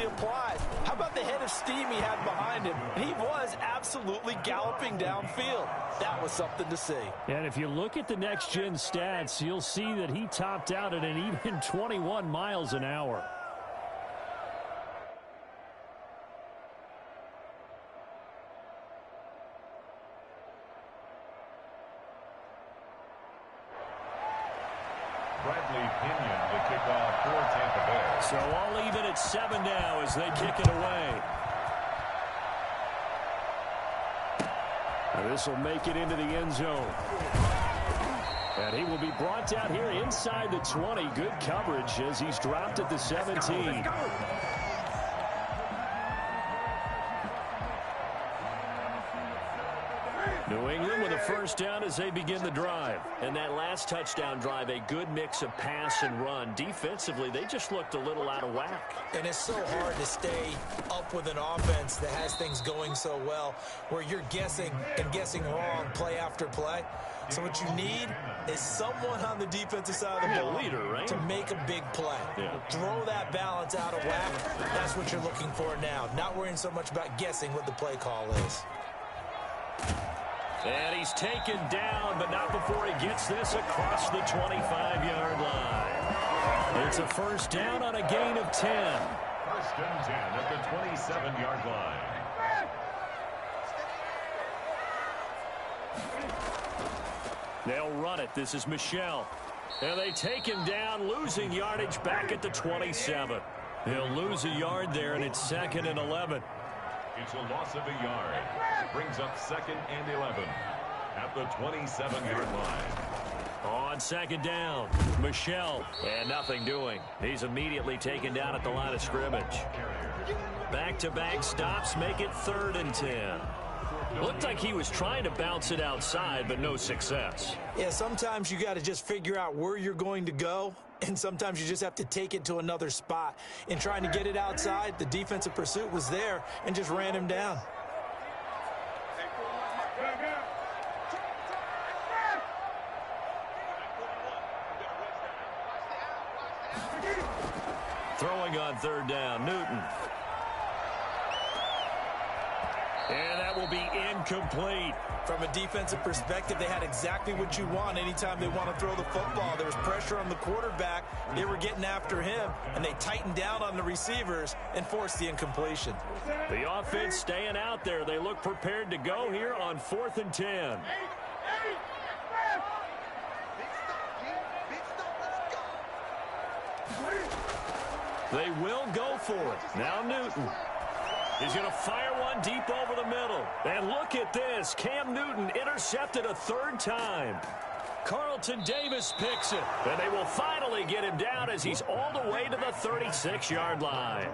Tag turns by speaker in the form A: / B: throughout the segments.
A: really applied. How about the head of steam he had behind him? He was absolutely galloping downfield. That was something to see.
B: And if you look at the next-gen stats, you'll see that he topped out at an even 21 miles an hour. So all even at 7 now as they kick it away. This will make it into the end zone. And he will be brought down here inside the 20. Good coverage as he's dropped at the 17.
C: Let's go.
B: New England with a first down as they begin the drive. And that last touchdown drive, a good mix of pass and run. Defensively, they just looked a little out of whack.
A: And it's so hard to stay up with an offense that has things going so well, where you're guessing and guessing wrong play after play. So what you need is someone on the defensive side of the ball
B: leader, right?
A: to make a big play.
B: Yeah.
A: Throw that balance out of whack. That's what you're looking for now. Not worrying so much about guessing what the play call is.
B: And he's taken down, but not before he gets this across the 25-yard line. It's a first down on a gain of 10.
D: First and 10 at the 27-yard line.
B: They'll run it. This is Michel. And they take him down, losing yardage back at the 27. They'll lose a yard there, and it's 2nd and 11.
D: It's a loss of a yard. Brings up 2nd and 11 at the 27-yard line.
B: On 2nd down, Michel. And nothing doing. He's immediately taken down at the line of scrimmage. Back-to-back stops make it 3rd and 10. Looked like he was trying to bounce it outside, but no success.
A: Yeah, sometimes you got to just figure out where you're going to go, and sometimes you just have to take it to another spot. In trying to get it outside, the defensive pursuit was there and just ran him down.
B: Throwing on 3rd down, Newton. And that will be incomplete.
A: From a defensive perspective, they had exactly what you want anytime they want to throw the football. There was pressure on the quarterback. They were getting after him, and they tightened down on the receivers and forced the incompletion.
B: The offense staying out there. They look prepared to go here on 4th and 10. They will go for it. Now Newton. He's going to fire one deep over the middle. And look at this. Cam Newton intercepted a 3rd time. Carlton Davis picks it. And they will finally get him down as he's all the way to the 36-yard line.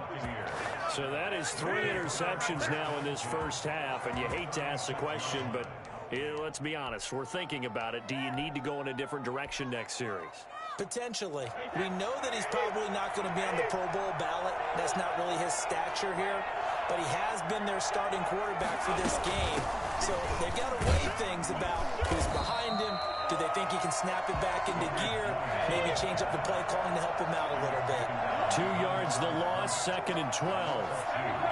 B: So that is 3 interceptions now in this first half. And you hate to ask the question, but let's be honest. We're thinking about it. Do you need to go in a different direction next series?
A: Potentially. We know that he's probably not going to be on the Pro Bowl ballot. That's not really his stature here. But he has been their starting quarterback for this game. So they've got to weigh things about who's behind him. Do they think he can snap it back into gear? Maybe change up the play calling to help him out a little bit.
B: 2 yards the loss, 2nd and 12.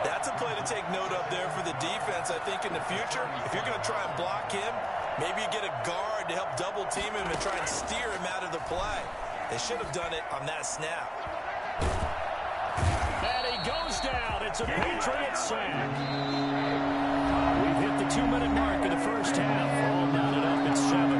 A: That's a play to take note of there for the defense. I think in the future, if you're going to try and block him, maybe you get a guard to help double team him and try and steer him out of the play. They should have done it on that snap.
B: And he goes down. It's a Patriot sack. We've hit the 2-minute mark in the first half. All knotted up at 7.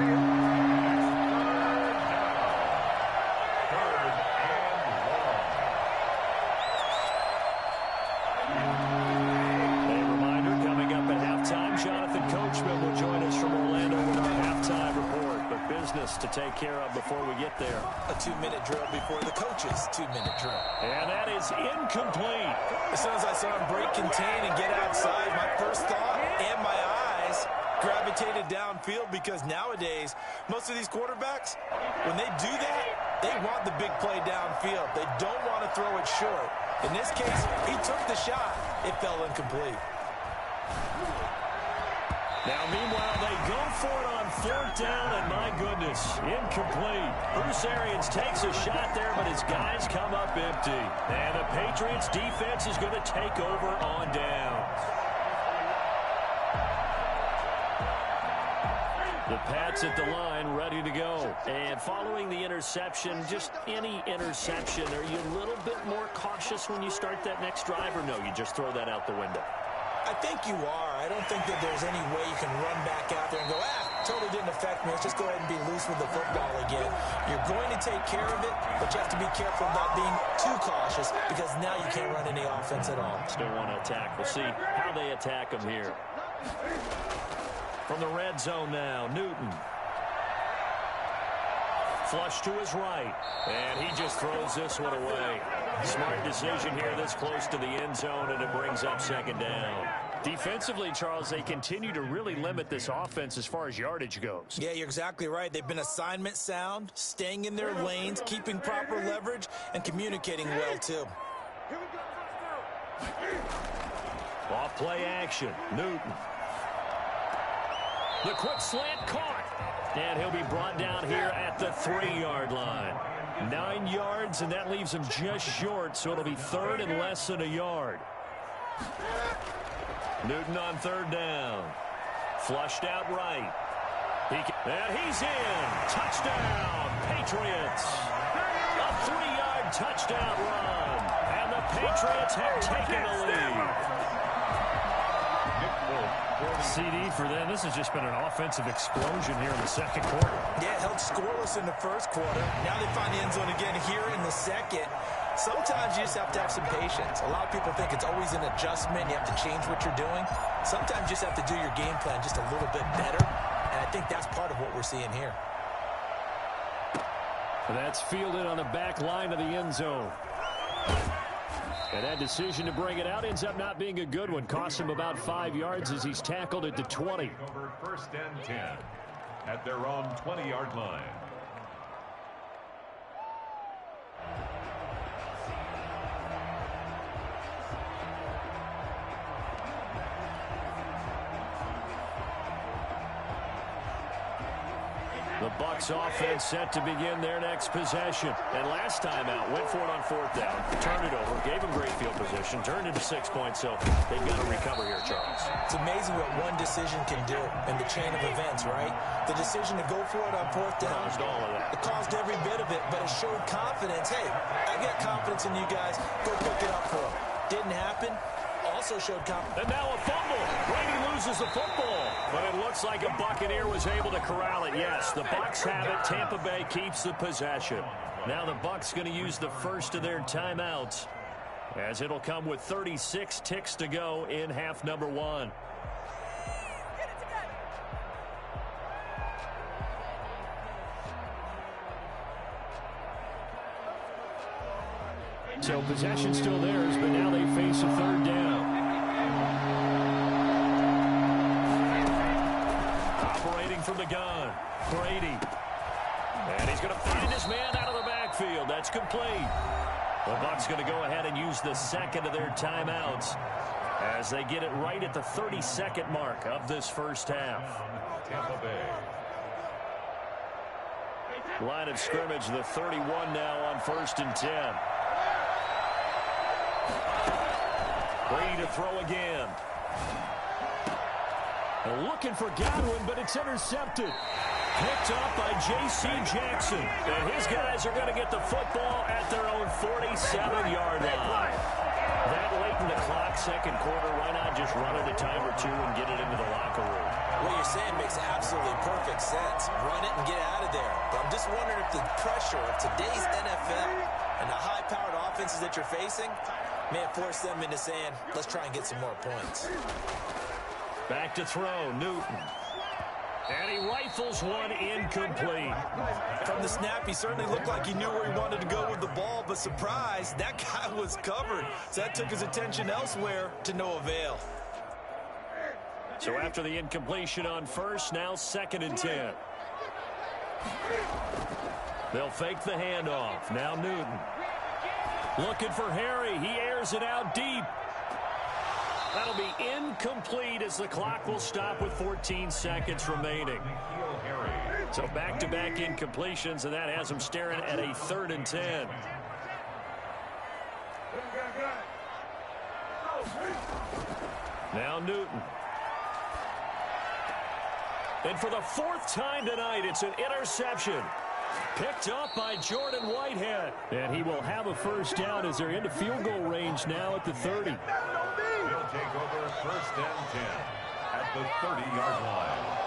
B: To take care of before we get there.
A: A 2-minute drill before the coach's 2-minute drill.
B: And that is incomplete.
A: As soon as I saw him break contain and get outside, my first thought and my eyes gravitated downfield, because nowadays, most of these quarterbacks, when they do that, they want the big play downfield. They don't want to throw it short. In this case, he took the shot. It fell incomplete.
B: Now, meanwhile, they go for it on fourth down, and my goodness, incomplete. Bruce Arians takes a shot there, but his guys come up empty. And the Patriots defense is going to take over on downs. The Pats at the line, ready to go. And following the interception, just any interception, are you a little bit more cautious when you start that next drive, or no, you just throw that out the window?
A: I think you are. I don't think that there's any way you can run back out there and go, totally didn't affect me. Let's just go ahead and be loose with the football again. You're going to take care of it, but you have to be careful about being too cautious because now you can't run any offense at all.
B: Still want to attack. We'll see how they attack him here. From the red zone now, Newton. Flush to his right, and he just throws this one away. Smart decision here this close to the end zone, and it brings up second down. Defensively, Charles, they continue to really limit this offense as far as yardage goes.
A: Yeah, you're exactly right. They've been assignment sound, staying in their lanes, keeping proper leverage, and communicating well, too.
B: Off play action, Newton. The quick slant caught. And he'll be brought down here at the 3-yard line. 9 yards, and that leaves him just short, so it'll be third and less than a yard. Newton on third down. Flushed out right. And he's in. Touchdown, Patriots. A 3-yard touchdown run. And the Patriots have taken the lead.
C: CD for them. This has just been an offensive explosion here in the second quarter.
A: Yeah, held scoreless in the first quarter. Now they find the end zone again here in the second. Sometimes you just have to have some patience. A lot of people think it's always an adjustment. You have to change what you're doing. Sometimes you just have to do your game plan just a little bit better. And I think that's part of what we're seeing here.
B: That's fielded on the back line of the end zone. And that decision to bring it out ends up not being a good one. Costs him about 5 yards as he's tackled at the 20.
D: Over first and 10 at their own 20-yard line.
B: The Bucs offense set to begin their next possession. And last time out, went for it on fourth down, turned it over, gave him great field position, turned it to 6 points, so they've got to recover here, Charles.
A: It's amazing what one decision can do in the chain of events, right? The decision to go for it on fourth down.
B: Caused all of that.
A: It caused every bit of it, but it showed confidence. Hey, I got confidence in you guys. Go pick it up for them. Didn't happen. Also showed confidence.
B: And now a fumble. Brady loses the football. But it looks like a Buccaneer was able to corral it. Yes, the Bucs have it. Tampa Bay keeps the possession. Now the Bucs going to use the first of their timeouts, as it'll come with 36 ticks to go in half number 1. So possession still theirs, but now they face a third down. Operating from the gun, Brady. And he's going to find his man out of the backfield. That's complete. The Bucs going to go ahead and use the second of their timeouts as they get it right at the 32nd mark of this first half.
D: Tampa Bay.
B: Line of scrimmage, the 31 now on first and 10. Brady to throw again. And looking for Godwin, but it's intercepted. Picked up by J.C. Jackson. And his guys are going to get the football at their own 47-yard line. That late in the clock, second quarter, why not just run it a time or two and get it into the locker room?
A: What you're saying makes absolutely perfect sense. Run it and get out of there. But I'm just wondering if the pressure of today's NFL and the high-powered offenses that you're facing may have forced them into saying, let's try and get some more points.
B: Back to throw, Newton. And he rifles one incomplete.
A: From the snap, he certainly looked like he knew where he wanted to go with the ball, but surprise, that guy was covered. So that took his attention elsewhere to no avail.
B: So after the incompletion on first, now second and 10. They'll fake the handoff. Now Newton. Looking for Harry. He airs it out deep. That'll be incomplete as the clock will stop with 14 seconds remaining. So back-to-back incompletions, and that has them staring at a 3rd and 10. Now Newton. And for the 4th time tonight, it's an interception. Picked up by Jordan Whitehead.
C: And he will have a first down as they're into field goal range now at the 30.
D: He'll take over 1st and 10 at the 30-yard line.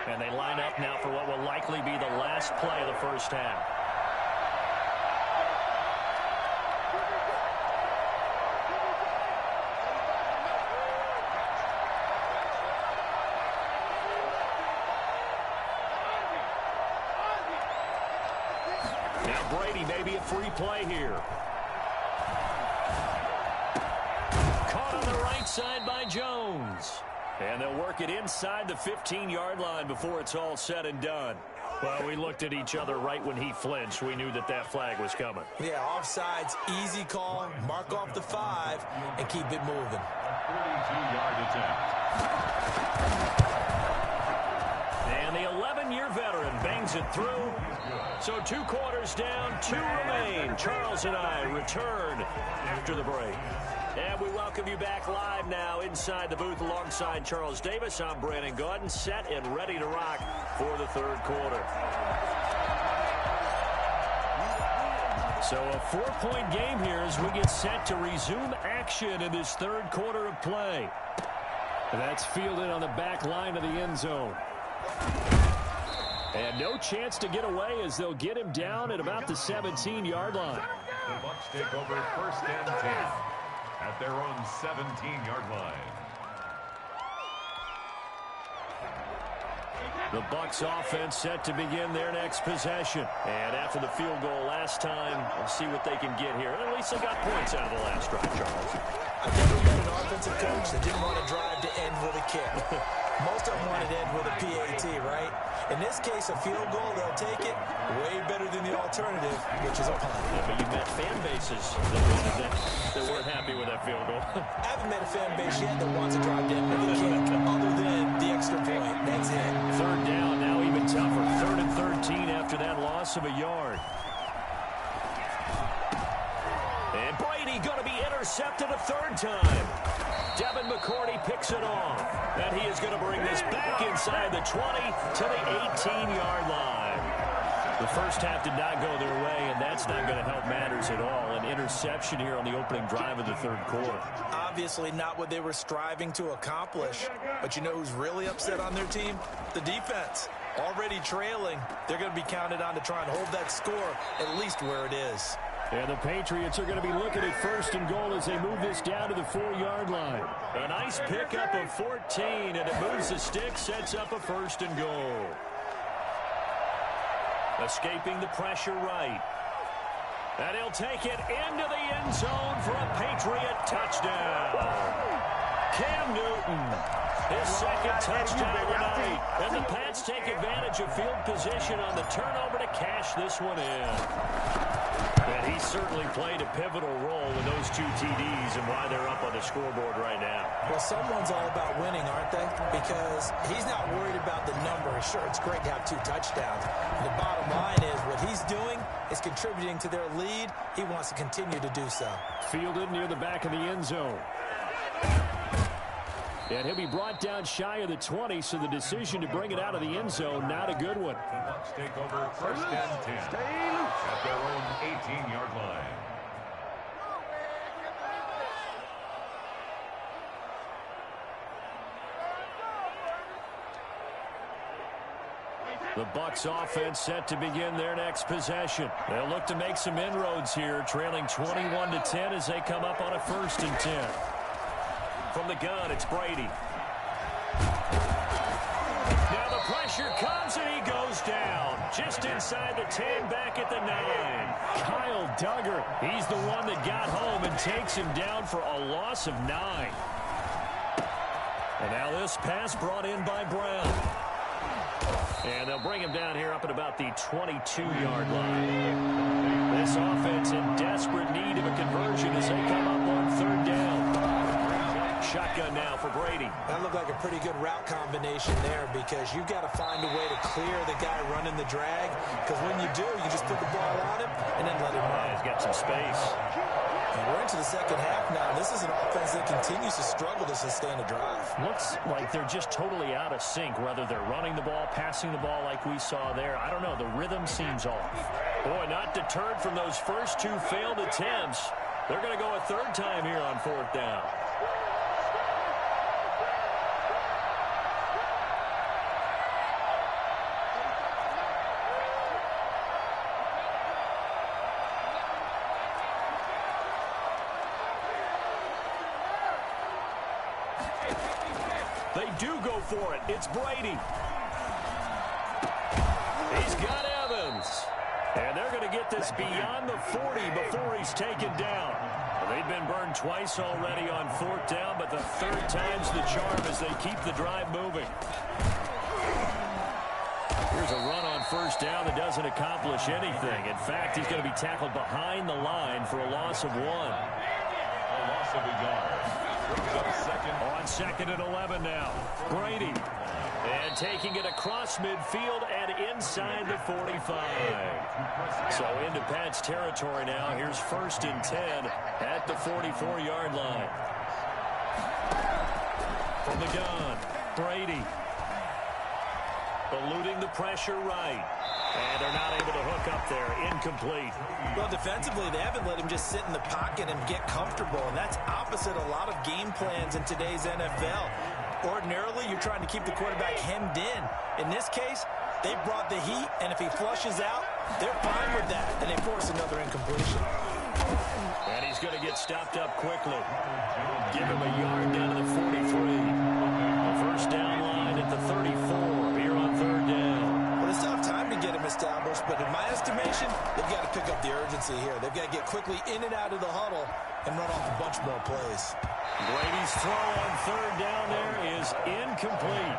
B: And they line up now for what will likely be the last play of the first half. Now Brady, maybe a free play here. Caught on the right side by Jones. And they'll work it inside the 15-yard line before it's all said and done. Well, we looked at each other right when he flinched. We knew that that flag was coming.
A: Yeah, offsides, easy call. Mark off the 5 and keep it moving.
D: 42-yard attempt.
B: And the 11-year veteran bangs it through. So 2 quarters down, 2 remain. Charles and I return after the break. And we welcome you back live now inside the booth alongside Charles Davis. I'm Brandon Gaudin, set and ready to rock for the 3rd quarter. So a 4-point game here as we get set to resume action in this 3rd quarter of play.
C: And that's fielded on the back line of the end zone. And no chance to get away as they'll get him down at about the 17-yard line.
D: The Bucs take over 1st and 10 at their own 17-yard line.
B: The Bucs offense set to begin their next possession. And after the field goal last time, we'll see what they can get here. At least they got points out of the last drive, Charles.
A: I've never met an offensive coach that didn't want to drive to end with a kick. Most of them wanted to end with a PAT, right? In this case, a field goal, they'll take it way better than the alternative, which is a punt.
B: Yeah, but you met fan bases that weren't happy with that field goal.
A: I haven't met a fan base yet that wants to drive to end with a kick, other than the extra point. That's it.
B: 3rd down, now even tougher. 3rd and 13 after that loss of a yard. And Brady going to be intercepted a 3rd time. Devin McCourty picks it off. And he is going to bring this back inside the 20 to the 18-yard line. The first half did not go their way, and that's not going to help matters at all. An interception here on the opening drive of the 3rd quarter.
A: Obviously not what they were striving to accomplish. But you know who's really upset on their team? The defense. Already trailing. They're going to be counted on to try and hold that score at least where it is.
C: And the Patriots are going to be looking at 1st and goal as they move this down to the 4-yard line.
B: A nice pickup of 14, and it moves the stick, sets up a 1st and goal. Escaping the pressure right. And he'll take it into the end zone for a Patriot touchdown. Cam Newton, his 2nd touchdown of the night. And the Pats take advantage of field position on the turnover to cash this one in. And he certainly played a pivotal role with those 2 TDs and why they're up on the scoreboard right now.
A: Well, someone's all about winning, aren't they? Because he's not worried about the number. Sure, it's great to have 2 touchdowns. The bottom line is what he's doing is contributing to their lead. He wants to continue to do so.
C: Fielded near the back of the end zone. And he'll be brought down shy of the 20, so the decision to bring it out of the end zone, not a good one.
D: The Bucs take over 1st and 10 at their own 18-yard line.
B: The Bucs offense set to begin their next possession. They'll look to make some inroads here, trailing 21-10 as they come up on a 1st and 10. From the gun, it's Brady. Now the pressure comes and he goes down. Just inside the 10, back at the 9.
C: Kyle Duggar,
B: he's the one that got home and takes him down for a loss of 9. And now this pass brought in by Brown.
C: And they'll bring him down here up at about the 22-yard line. This offense in desperate need of a conversion as they come up on third down. Shotgun now for Brady.
A: That looked like a pretty good route combination there because you've got to find a way to clear the guy running the drag, because when you do, you just put the ball on him and then let him run.
C: He's got some space.
A: And we're into the second half now. This is an offense that continues to struggle to sustain a drive.
C: Looks like they're just totally out of sync, whether they're running the ball, passing the ball like we saw there. I don't know. The rhythm seems off. Boy, not deterred from those first two failed attempts. They're going to go a third time here on fourth down. They do go for it. It's Brady. He's got Evans. And they're going to get this beyond the 40 before he's taken down. Well, they've been burned twice already on fourth down, but the third time's the charm as they keep the drive moving. Here's a run on first down that doesn't accomplish anything. In fact, he's going to be tackled behind the line for a loss of 1.
D: A loss of a yard.
C: On second and 11 now. Brady. And taking it across midfield and inside the 45. So into Pat's territory now. Here's first and 10 at the 44-yard line. From the gun, Brady. Eluding the pressure right. And they're not able to hook up there. Incomplete.
A: Well, defensively, they haven't let him just sit in the pocket and get comfortable, and that's opposite a lot of game plans in today's NFL. Ordinarily, you're trying to keep the quarterback hemmed in. In this case, they brought the heat, and if he flushes out, they're fine with that, and they force another incompletion.
C: And he's going to get stopped up quickly. Give him a yard down to the 43. The first down line at the 34 here on third down.
A: Well, it's tough time to get him established, but in my estimation, they've got to pick up the urgency here. They've got to get quickly in and out of the huddle and run off a bunch more plays.
C: Brady's throw on third down there is incomplete.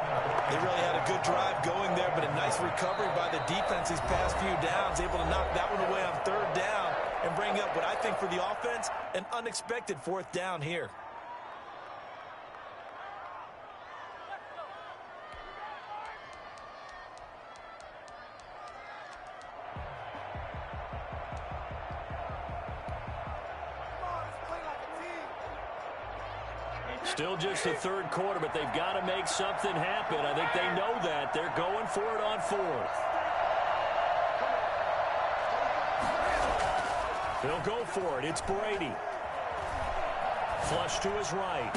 A: They really had a good drive going there, but a nice recovery by the defense these past few downs, able to knock that one away on third down and bring up what I think for the offense, an unexpected fourth down here.
C: Still just the third quarter, but they've got to make something happen. I think they know that. They're going for it on fourth. They'll go for it. It's Brady. Flush to his right.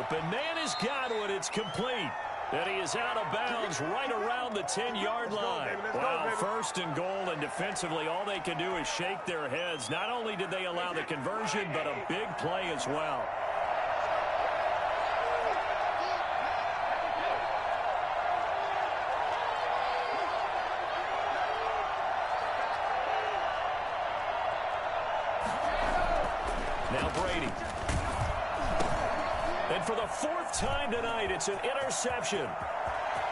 C: Open man has got one. It's complete. And he is out of bounds right around the 10-yard line. Wow, first and goal, and defensively all they can do is shake their heads. Not only did they allow the conversion, but a big play as well. Now Brady. And for the fourth time tonight, it's an interception.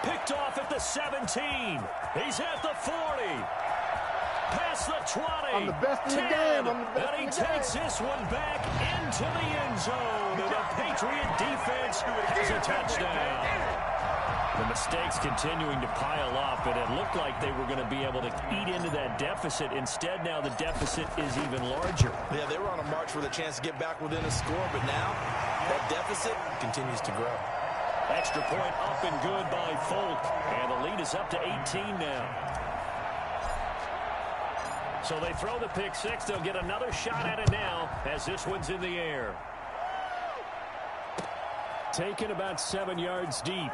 C: Picked off at the 17. He's at the 40. Past the 20.
E: I'm the best in the game. I'm the best
C: and he takes this one back into the end zone. And the Patriot defense has a touchdown. The mistakes continuing to pile up, and it looked like they were going to be able to eat into that deficit. Instead, now the deficit is even larger.
A: Yeah, they were on a march with a chance to get back within a score, but now that deficit continues to grow.
C: Extra point up and good by Folk, and the lead is up to 18 now. So they throw the pick six. They'll get another shot at it now as this one's in the air. Taken about 7 yards deep.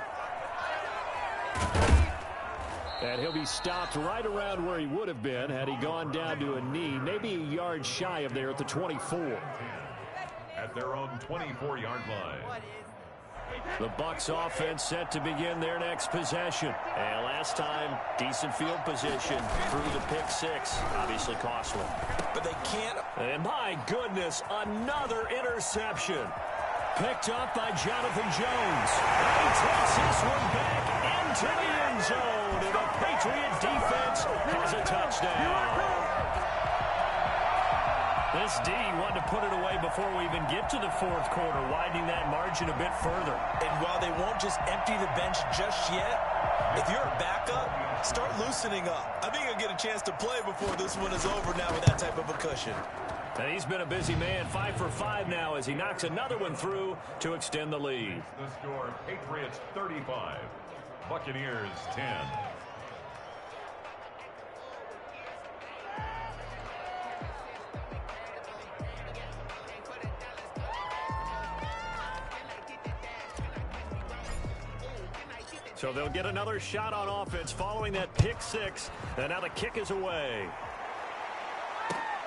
C: And he'll be stopped right around where he would have been had he gone down to a knee, maybe a yard shy of there at the 24.
D: At their own 24-yard line.
C: The Bucs offense set to begin their next possession. And last time, decent field position through the pick six. Obviously costly.
A: But they can't.
C: And my goodness, another interception. Picked up by Jonathan Jones. And he takes this one back into the end zone, and the Patriot defense has a touchdown. This D wanted to put it away before we even get to the fourth quarter, widening that margin a bit further.
A: And while they won't just empty the bench just yet, if you're a backup, start loosening up. I think you'll get a chance to play before this one is over now with that type of a cushion.
C: And he's been a busy man, 5 for 5 now as he knocks another one through to extend the lead.
D: The score, Patriots 35, Buccaneers 10.
C: So they'll get another shot on offense following that pick six. And now the kick is away.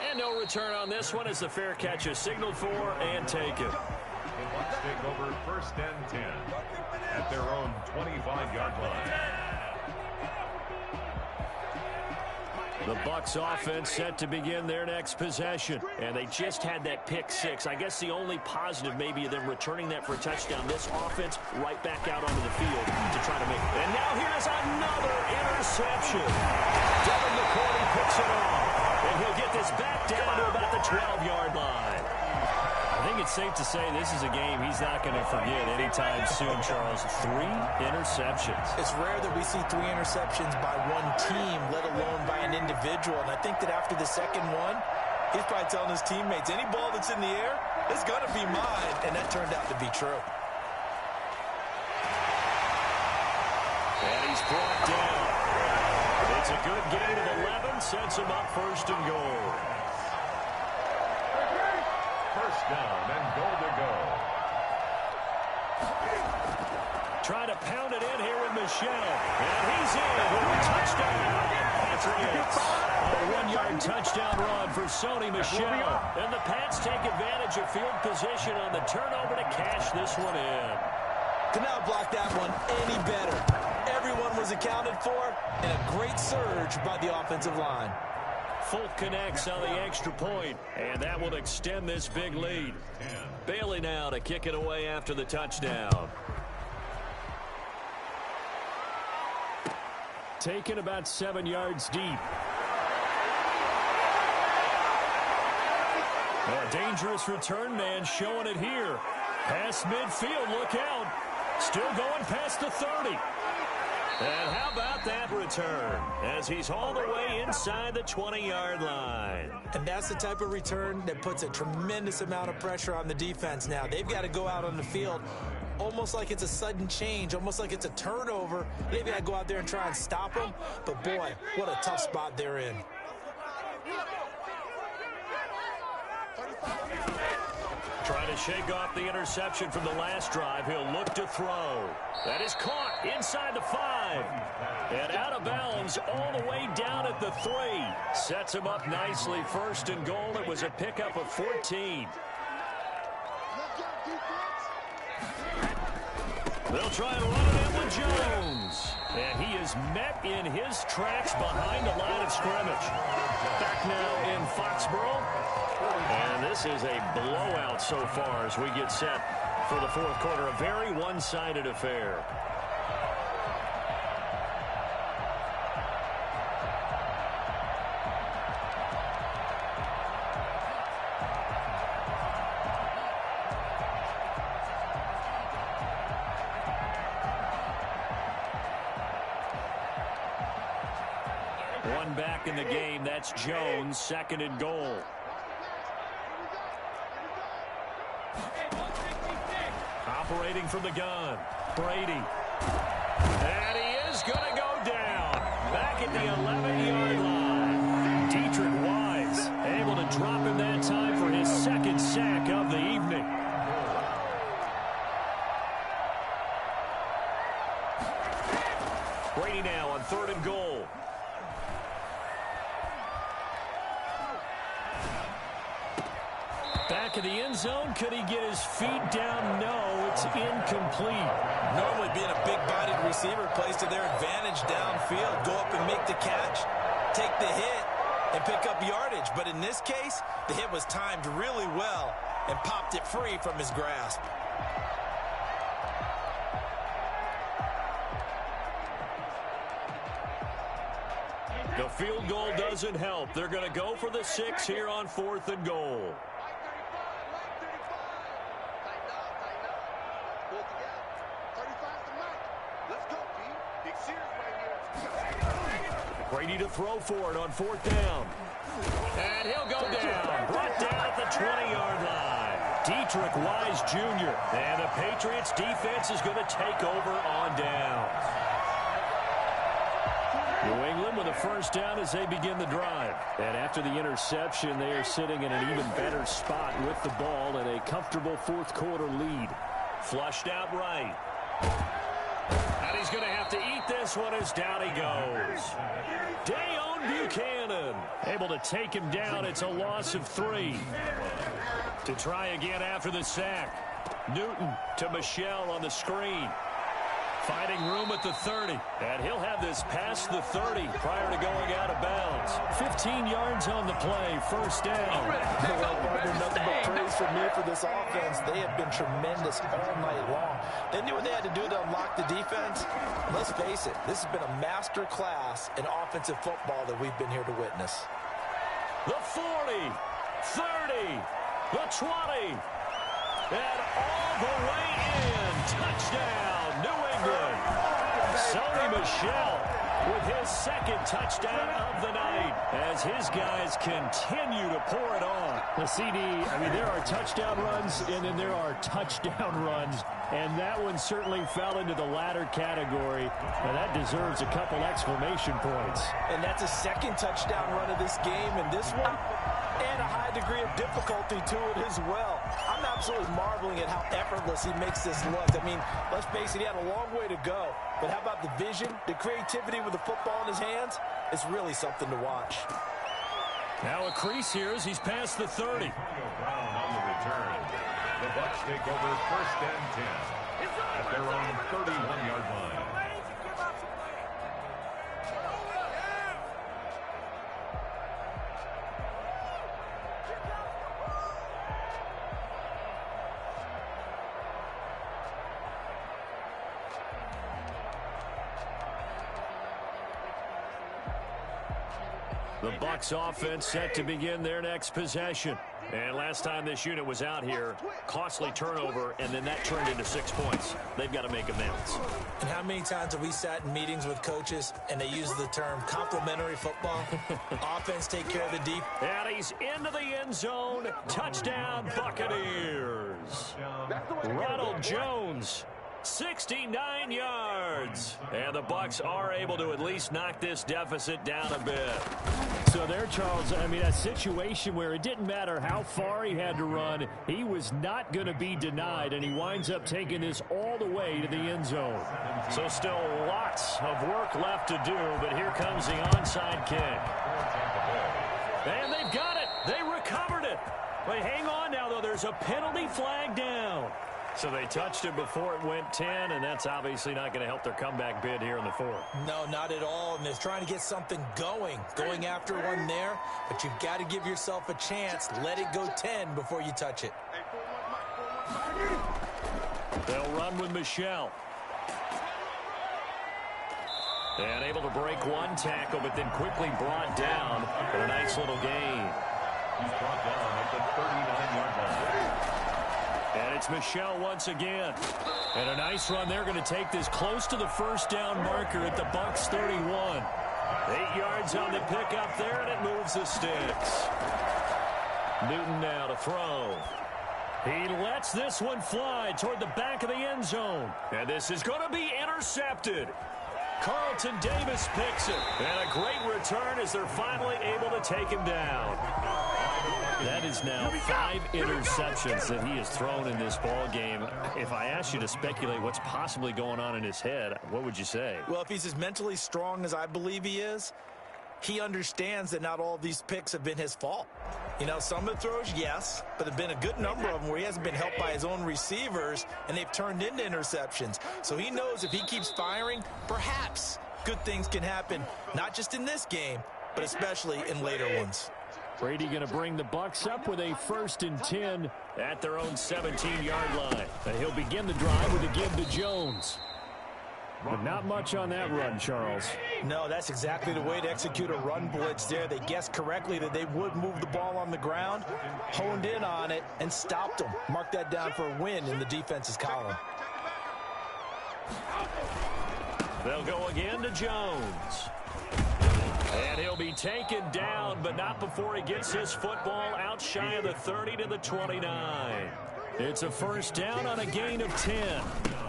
C: And no return on this one as the fair catch is signaled for and taken.
D: The Bucs take over 1st and 10 at their own 25-yard line.
C: The Bucs offense set to begin their next possession. And they just had that pick six. I guess the only positive maybe of them returning that for a touchdown. This offense right back out onto the field to try to make it. And now here's another interception. Devin McCourty picks it off. And he'll get this back down to about the 12-yard line. I think it's safe to say this is a game he's not going to forget anytime soon, Charles. 3 interceptions.
A: It's rare that we see 3 interceptions by one team, let alone by an individual. And I think that after the second one, he's probably telling his teammates, any ball that's in the air, it's going to be mine. And that turned out to be true.
C: And he's brought down. It's a good gain of 11, sets him up 1st and goal.
D: 1st down and goal to go.
C: Trying to pound it in here with Michelle. And he's in. Touchdown. Patriots. A 1-yard touchdown run for Sony Michel. And the Pats take advantage of field position on the turnover to cash this one in.
A: Could not block that one any better. Everyone was accounted for, and a great surge by the offensive line.
C: Folk connects on the extra point, and that will extend this big lead. Bailey now to kick it away after the touchdown. Taken about 7 yards deep. A dangerous return man showing it here. Past midfield, look out. Still going past the 30. And how about that return as he's all the way inside the 20-yard line.
A: And that's the type of return that puts a tremendous amount of pressure on the defense now. They've got to go out on the field almost like it's a sudden change, almost like it's a turnover. They've got to go out there and try and stop them. But, boy, what a tough spot they're in.
C: Trying to shake off the interception from the last drive. He'll look to throw. That is caught inside the 5. And out of bounds all the way down at the 3. Sets him up nicely. 1st and goal. It was a pickup of 14. They'll try and run it in with Jones. And he is met in his tracks behind the line of scrimmage. Back now in Foxborough. And this is a blowout so far as we get set for the fourth quarter. A very one-sided affair. One back in the game. That's Jones. 2nd and goal. Operating from the gun. Brady. And he is going to go down. Back at the 11-yard line. Dietrich Wise able to drop him that time for his 2nd sack of the evening. Brady now on 3rd and goal. Back in the end zone. Could he get his feet down? No, it's incomplete.
A: Normally being a big-bodied receiver plays to their advantage downfield. Go up and make the catch, take the hit, and pick up yardage. But in this case, the hit was timed really well and popped it free from his grasp.
B: The field goal doesn't help. They're going to go for the 6 here on 4th and goal. Brady to throw for it on 4th down. And he'll go down. Brought down at the 20-yard line. Dietrich Wise Jr. And the Patriots defense is going to take over on downs. New England with a first down as they begin the drive. And after the interception, they are sitting in an even better spot with the ball and a comfortable 4th quarter lead. Flushed out right. And he's going to have to eat this one as down he goes. Dayon Buchanan able to take him down. It's a loss of 3. To try again after the sack. Newton to Michel on the screen. Finding room at the 30. And he'll have this past the 30 prior to going out of bounds. 15 yards on the play. First down.
A: Nothing but praise from me for this offense. They have been tremendous all night long. They knew what they had to do to unlock the defense. Let's face it, this has been a master class in offensive football that we've been here to witness.
B: The 40, 30, the 20, and all the way in. Touchdown, New England. Sony Michel with his second touchdown of the night as his guys continue to pour it on.
C: The CD, I mean, there are touchdown runs and then there are touchdown runs. And that one certainly fell into the latter category. And that deserves a couple exclamation points.
A: And that's a second touchdown run of this game. And this one, and a high degree of difficulty to it as well. I'm absolutely marveling at how effortless he makes this look. I mean, let's face it, he had a long way to go. But how about the vision, the creativity with the football in his hands? It's really something to watch.
B: Now a crease here as he's past the 30.
D: On the return. The Bucs take over 1st and 10 at their own 31-yard line.
B: The Bucs offense set to begin their next possession. And last time this unit was out here, costly turnover, and then that turned into 6 points. They've got to make amends.
A: And how many times have we sat in meetings with coaches and they use the term complementary football? Offense take care of the deep.
B: And he's into the end zone. Touchdown, Buccaneers. Ronald Jones, 69 yards. And the Bucs are able to at least knock this deficit down a bit.
C: So there, Charles, I mean, a situation where it didn't matter how far he had to run, he was not going to be denied, and he winds up taking this all the way to the end zone.
B: So still lots of work left to do, but here comes the onside kick. And they've got it. They recovered it. But hang on now, though. There's a penalty flag down. So they touched it before it went 10, and that's obviously not going to help their comeback bid here in the 4th.
A: No, not at all. And they're trying to get something going after one there. But you've got to give yourself a chance. Let it go 10 before you touch it.
B: They'll run with Michel. And able to break one tackle, but then quickly brought down for a nice little gain.
D: He's brought down at the 39-yard line.
B: And it's Michel once again. And a nice run. They're going to take this close to the first down marker at the Bucs 31. 8 yards on the pickup there, and it moves the sticks. Newton now to throw. He lets this one fly toward the back of the end zone. And this is going to be intercepted. Carlton Davis picks it. And a great return as they're finally able to take him down. That is now 5 interceptions that he has thrown in this ball game. If I asked you to speculate what's possibly going on in his head, what would you say?
A: Well, if he's as mentally strong as I believe he is, he understands that not all of these picks have been his fault. You know, some of the throws, yes, but there have been a good number of them where he hasn't been helped by his own receivers, and they've turned into interceptions. So he knows if he keeps firing, perhaps good things can happen, not just in this game, but especially in later ones.
C: Brady going to bring the Bucs up with a 1st and 10
B: at their own 17-yard line.
C: And he'll begin the drive with a give to Jones. But not much on that run, Charles.
A: No, that's exactly the way to execute a run blitz there. They guessed correctly that they would move the ball on the ground, honed in on it, and stopped them. Mark that down for a win in the defense's column.
B: They'll go again to Jones. And he'll be taken down, but not before he gets his football out shy of the 30 to the 29. It's a first down on a gain of 10.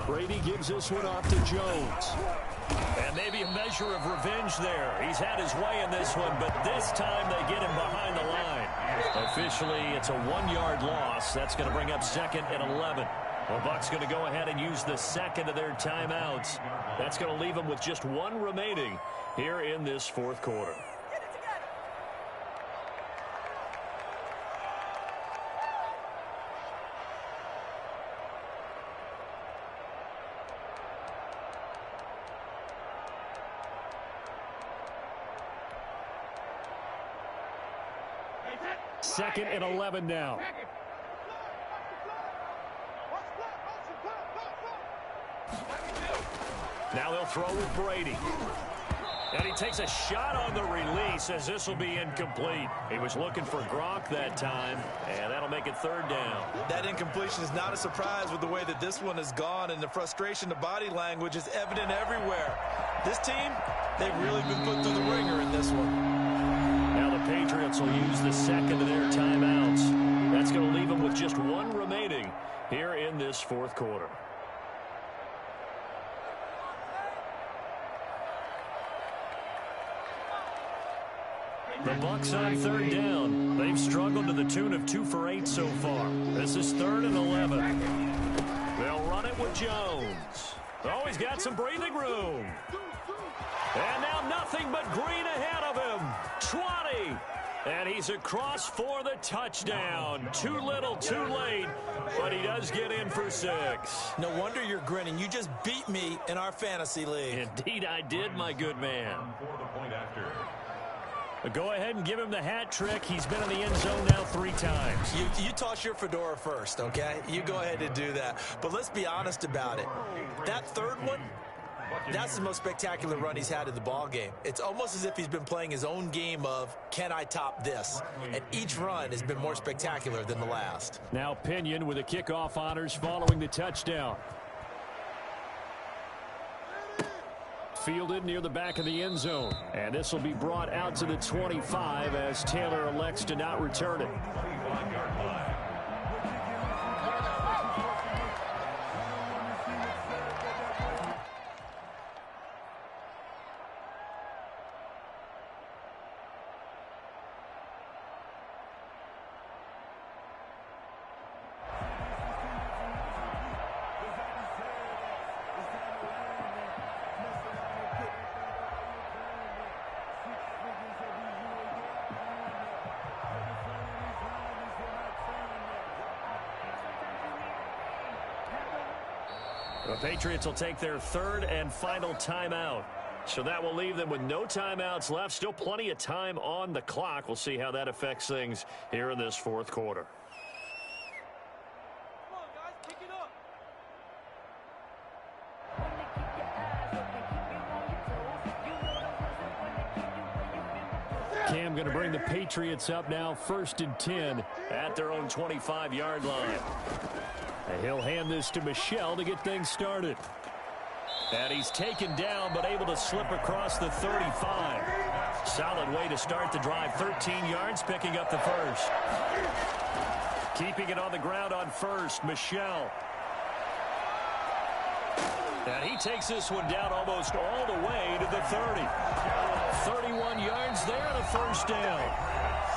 B: Brady gives this one off to Jones. And maybe a measure of revenge there. He's had his way in this one, but this time they get him behind the line. Officially, it's a 1-yard loss. That's going to bring up 2nd and 11. The Bucs going to go ahead and use the second of their timeouts. That's going to leave them with just one remaining here in this fourth quarter.
C: Second and 11 now.
B: Now they'll throw with Brady. And he takes a shot on the release as this will be incomplete. He was looking for Gronk that time, and that'll make it 3rd down.
A: That incompletion is not a surprise with the way that this one has gone, and the frustration, the body language is evident everywhere. This team, they've really been put through the ringer in this one.
B: Now the Patriots will use the second of their timeouts. That's going to leave them with just one remaining here in this fourth quarter. The Bucs on 3rd down. They've struggled to the tune of 2 for 8 so far. This is 3rd and 11. They'll run it with Jones. Oh, he's got some breathing room. And now nothing but green ahead of him. 20. And he's across for the touchdown. Too little, too late. But he does get in for 6.
A: No wonder you're grinning. You just beat me in our fantasy league.
B: Indeed I did, my good man. Go ahead and give him the hat trick. He's been in the end zone now 3 times.
A: You toss your fedora first, okay? You go ahead and do that. But let's be honest about it. That third one, that's the most spectacular run he's had in the ball game. It's almost as if he's been playing his own game of, can I top this? And each run has been more spectacular than the last.
C: Now Pinion with the kickoff honors following the touchdown. Fielded near the back of the end zone. And this will be brought out to the 25 as Taylor elects to not return it.
B: The Patriots will take their 3rd and final timeout. So that will leave them with no timeouts left. Still plenty of time on the clock. We'll see how that affects things here in this fourth quarter.
F: Come on, guys, pick it up.
C: Cam going to bring the Patriots up now 1st and 10
B: at their own 25-yard line.
C: And he'll hand this to Michel to get things started.
B: And he's taken down but able to slip across the 35. Solid way to start the drive. 13 yards, picking up the first. Keeping it on the ground on first, Michel. And he takes this one down almost all the way to the 30. 31 yards there and a first down.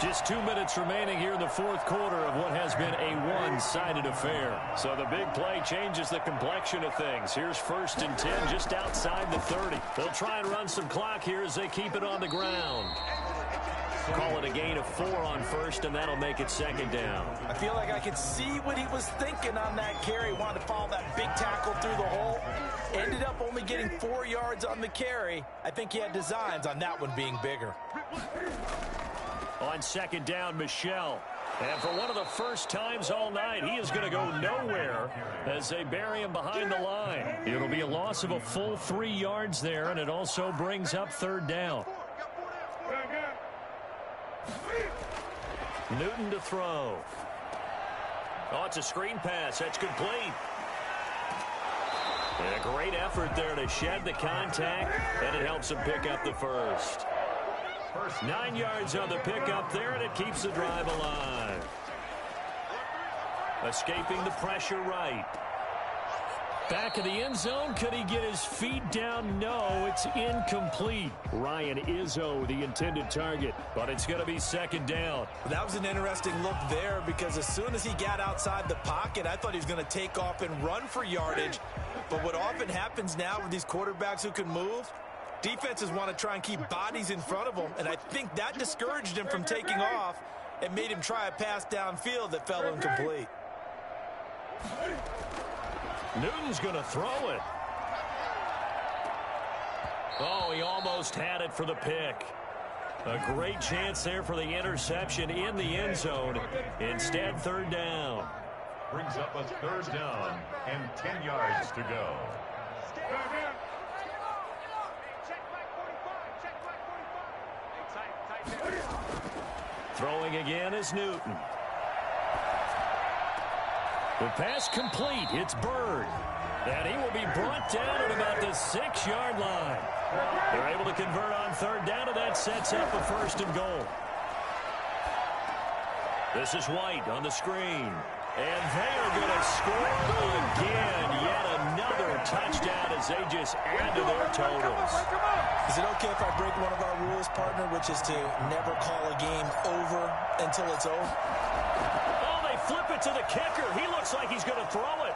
B: Just 2 minutes remaining here in the fourth quarter of what has been a one-sided affair. So the big play changes the complexion of things. Here's 1st and 10 just outside the 30. They'll try and run some clock here as they keep it on the ground. Call it a gain of 4 on first, and that'll make it 2nd down.
A: I feel like I could see what he was thinking on that carry. Wanted to follow that big tackle through the hole. Ended up only getting 4 yards on the carry. I think he had designs on that one being bigger.
B: On 2nd down, Michel. And for one of the first times all night, he is going to go nowhere as they bury him behind the line. It'll be a loss of a full 3 yards there, and it also brings up third down. Newton to throw. Oh, it's a screen pass. That's complete. And a great effort there to shed the contact, and it helps him pick up the first. 9 yards on the pickup there, and it keeps the drive alive. Escaping the pressure right. Back of the end zone. Could he get his feet down? No, it's incomplete. Ryan Izzo, the intended target, but it's going to be second down.
A: That was an interesting look there because as soon as he got outside the pocket, I thought he was going to take off and run for yardage. But what often happens now with these quarterbacks who can move, defenses want to try and keep bodies in front of them, and I think that discouraged him from taking off and made him try a pass downfield that fell incomplete.
B: Newton's going to throw it. Oh, he almost had it for the pick. A great chance there for the interception in the end zone. Instead, third down.
D: Brings up a third down and 10 yards to go.
B: Throwing again is Newton. The pass complete. It's Bird. And he will be brought down at about the 6-yard line. They're able to convert on third down, and that sets up a first and goal. This is White on the screen. And they are going to score again. Yet another touchdown as they just add to their totals.
A: Is it okay if I break one of our rules, partner, which is to never call a game over until it's over?
B: Oh, they flip it to the kicker. He looks like he's going to throw it.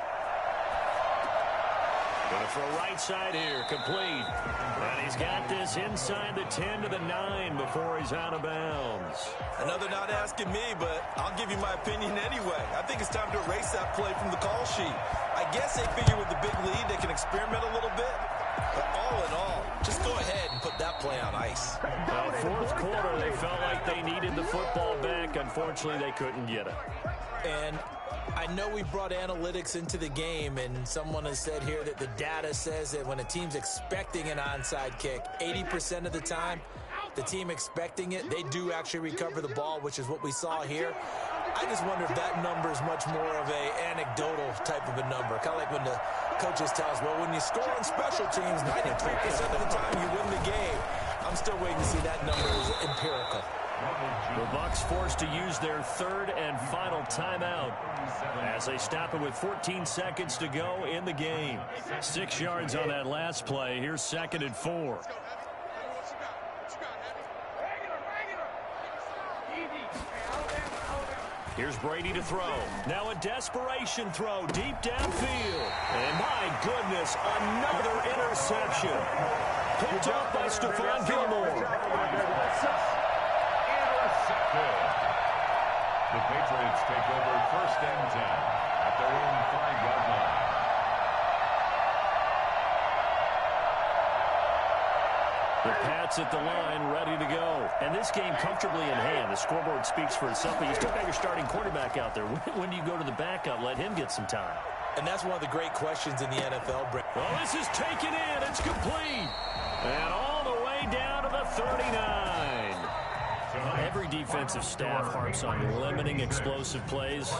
B: Going to throw right side here, complete. And he's got this inside the 10 to the 9 before he's out of bounds.
A: Another not asking me, but I'll give you my opinion anyway. I think it's time to erase that play from the call sheet. I guess they figure with the big lead they can experiment a little bit. But all in all, just go ahead and put that play on ice.
B: Now, fourth quarter, they felt like they needed the football back. Unfortunately, they couldn't get it.
A: And I know we brought analytics into the game, and someone has said here that the data says that when a team's expecting an onside kick, 80% of the time, the team expecting it, they do actually recover the ball, which is what we saw here. I just wonder if that number is much more of a anecdotal type of a number. Kind of like when the coaches tell us, well, when you score on special teams, 93% of the time you win the game. I'm still waiting to see that number is empirical.
B: The Bucs forced to use their third and final timeout as they stop it with 14 seconds to go in the game. 6 yards on that last play. Here's 2nd and 4. Here's Brady to throw. Now a desperation throw deep downfield. And my goodness, another interception. Picked up by Stephon Gilmore.
D: The Patriots take over 1st and 10 at their own 5-yard line.
B: The Pats at the line, ready to go. And this game comfortably in hand. The scoreboard speaks for itself, but you still got your starting quarterback out there. When do you go to the backup? Let him get some time.
A: And that's one of the great questions in the NFL, Brett.
B: Well, this is taken in. It's complete. And all the way down to the 39. Every defensive staff harps on limiting explosive plays.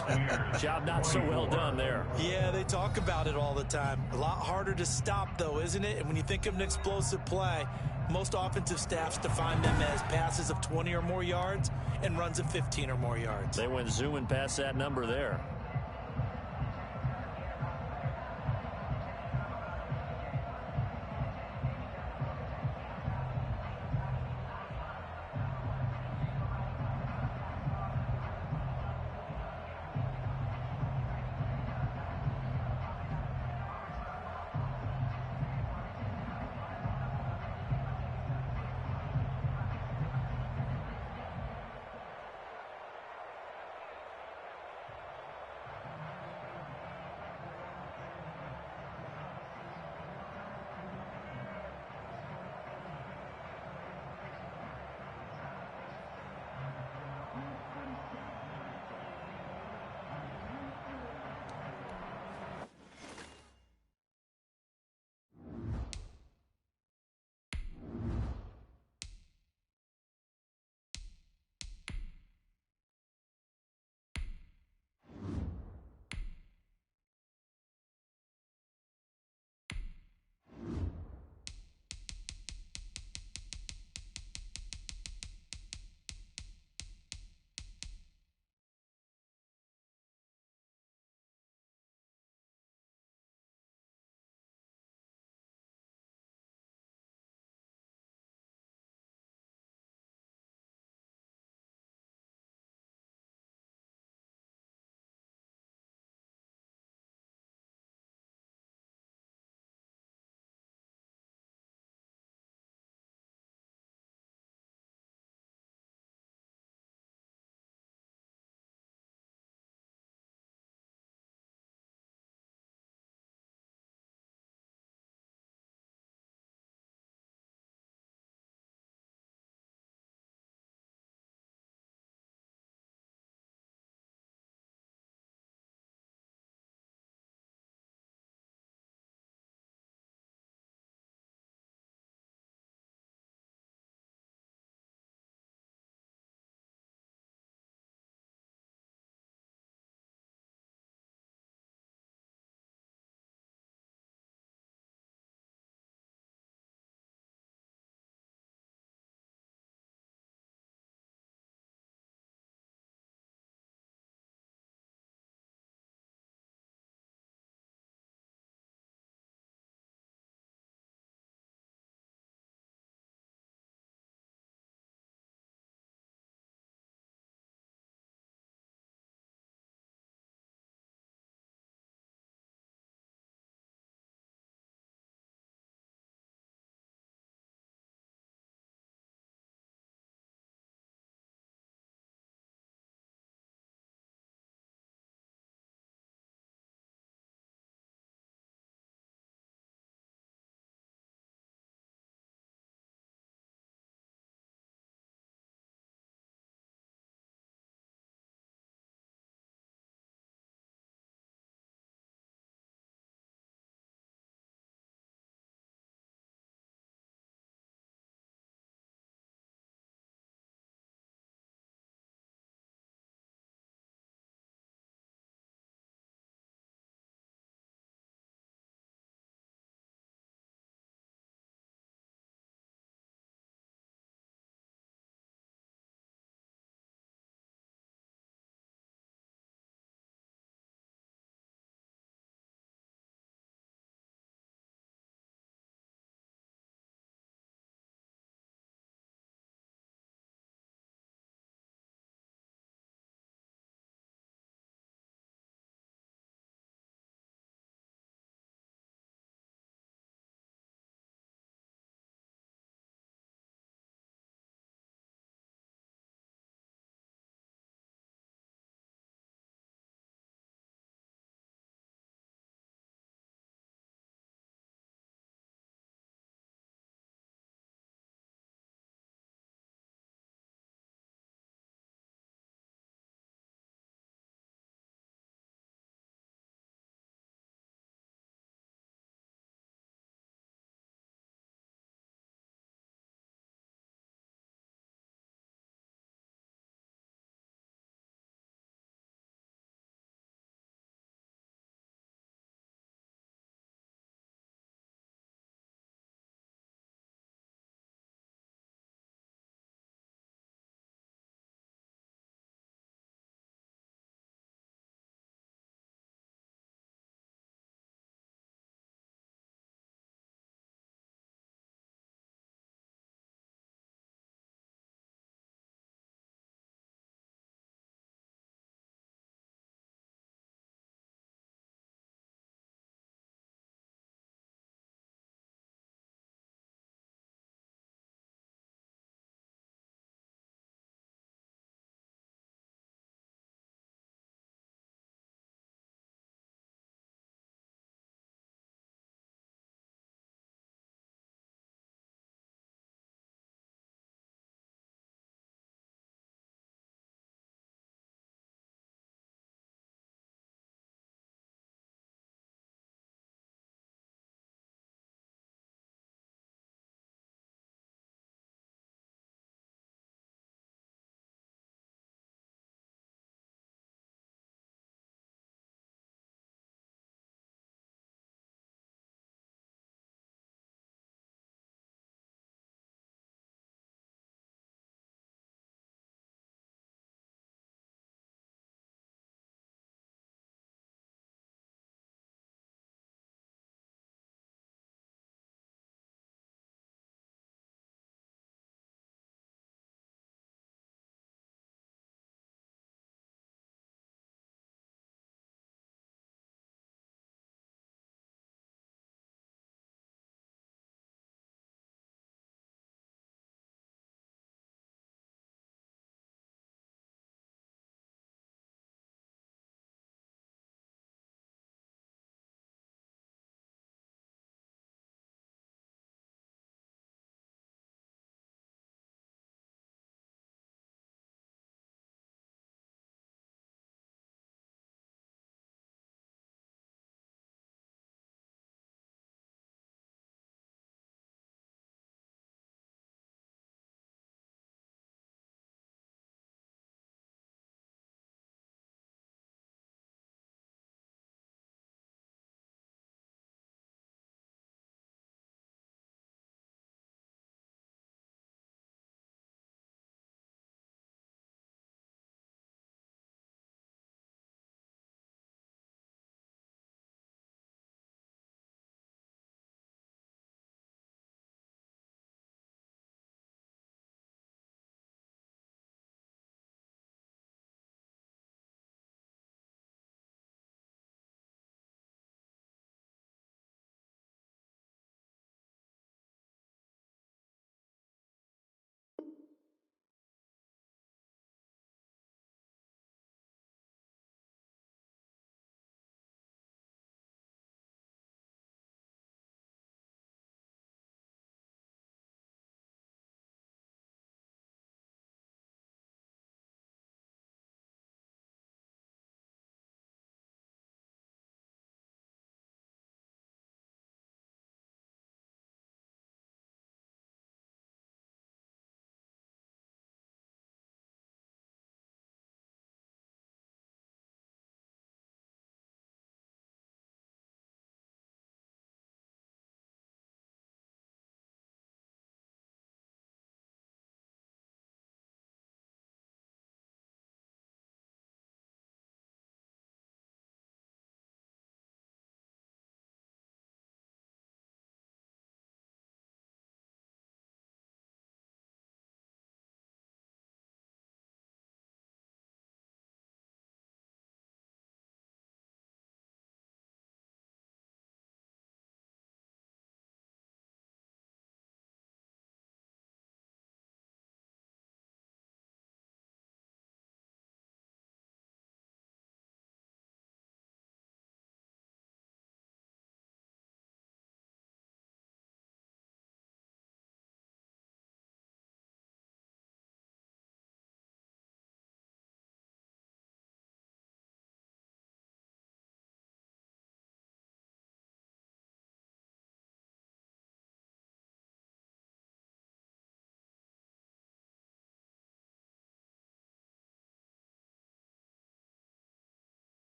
B: Job not so well done there.
A: Yeah, they talk about it all the time. A lot harder to stop, though, isn't it? And when you think of an explosive play, most offensive staffs define them as passes of 20 or more yards and runs of 15 or more yards.
B: They went zooming past that number there.